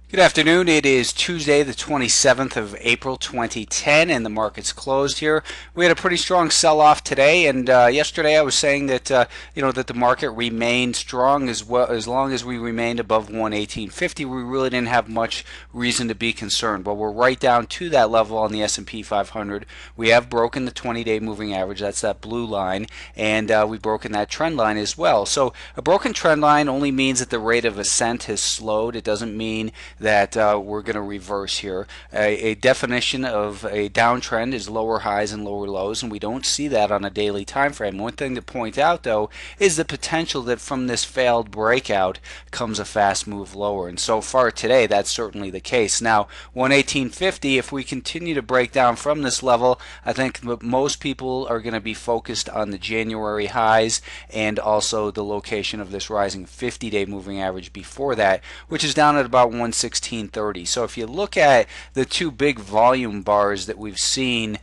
Good afternoon. It is Tuesday, the 27th of April, 2010, and the market's closed here. We had a pretty strong sell-off today, and yesterday I was saying that that the market remained strong as well as long as we remained above 118.50. We really didn't have much reason to be concerned. Well, we're right down to that level on the S&P 500. We have broken the 20-day moving average. That's that blue line, and we've broken that trend line as well. So a broken trend line only means that the rate of ascent has slowed. It doesn't mean that we're going to reverse here. A definition of a downtrend is lower highs and lower lows, and we don't see that on a daily time frame. One thing to point out, though, is the potential that from this failed breakout comes a fast move lower, and so far today that's certainly the case. Now, 118.50, if we continue to break down from this level, I think most people are going to be focused on the January highs and also the location of this rising 50-day moving average before that, which is down at about 116.30. So if you look at the two big volume bars that we've seen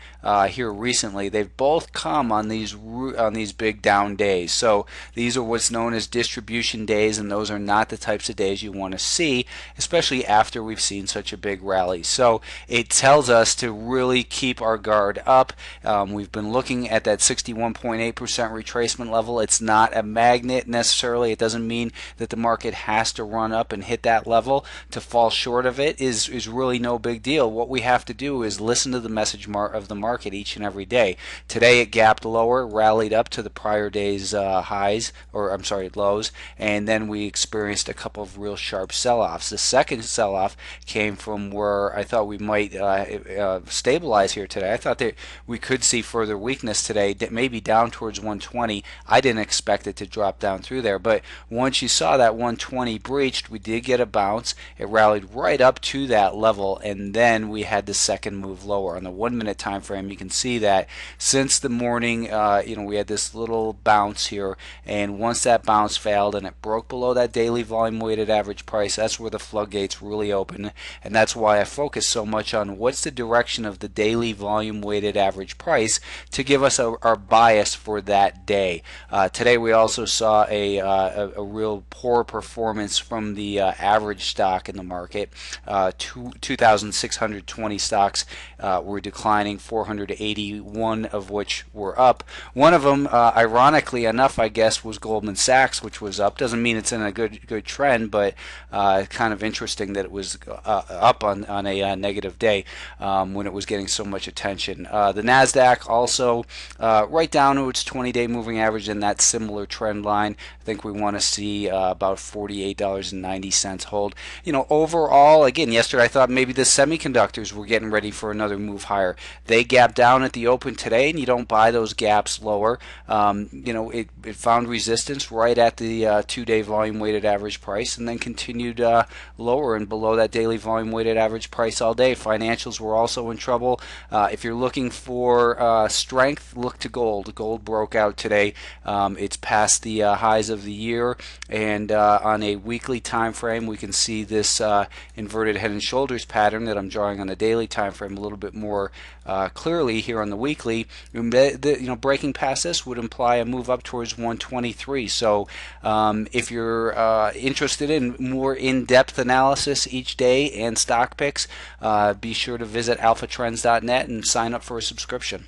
here recently, they've both come on these big down days. So these are what's known as distribution days, and those are not the types of days you want to see, especially after we've seen such a big rally. So it tells us to really keep our guard up. We've been looking at that 61.8% retracement level. It's not a magnet necessarily. It doesn't mean that the market has to run up and hit that level. To fall short of it is really no big deal. What we have to do is listen to the message of the market each and every day. Today it gapped lower, rallied up to the prior day's highs, or I'm sorry, lows, and then we experienced a couple of real sharp sell-offs. The second sell-off came from where I thought we might stabilize here today. I thought that we could see further weakness today, maybe down towards 120. I didn't expect it to drop down through there, but once you saw that 120 breached, we did get a bounce. It rallied right up to that level, and then we had the second move lower. On the 1 minute time frame, you can see that since the morning, we had this little bounce here, and once that bounce failed and it broke below that daily volume weighted average price, that's where the floodgates really open, and that's why I focus so much on what's the direction of the daily volume weighted average price to give us our bias for that day. Today we also saw a real poor performance from the average stock in the market. 2,620 stocks were declining, 481 of which were up. One of them, ironically enough, I guess, was Goldman Sachs, which was up. Doesn't mean it's in a good trend, but kind of interesting that it was up on a negative day when it was getting so much attention. The Nasdaq also right down to its 20-day moving average in that similar trend line. I think we want to see about $48.90 hold. Overall, again, yesterday I thought maybe the semiconductors were getting ready for another move higher. They gapped down at the open today, and you don't buy those gaps lower. It found resistance right at the 2-day volume weighted average price, and then continued lower and below that daily volume weighted average price all day. Financials were also in trouble. If you're looking for strength, look to gold. Gold broke out today. It's past the highs of the year, and on a weekly time frame we can see this inverted head and shoulders pattern that I'm drawing on the daily time frame a little bit more clearly here on the weekly. Breaking past this would imply a move up towards 123. So if you're interested in more in-depth analysis each day and stock picks, be sure to visit alphatrends.net and sign up for a subscription.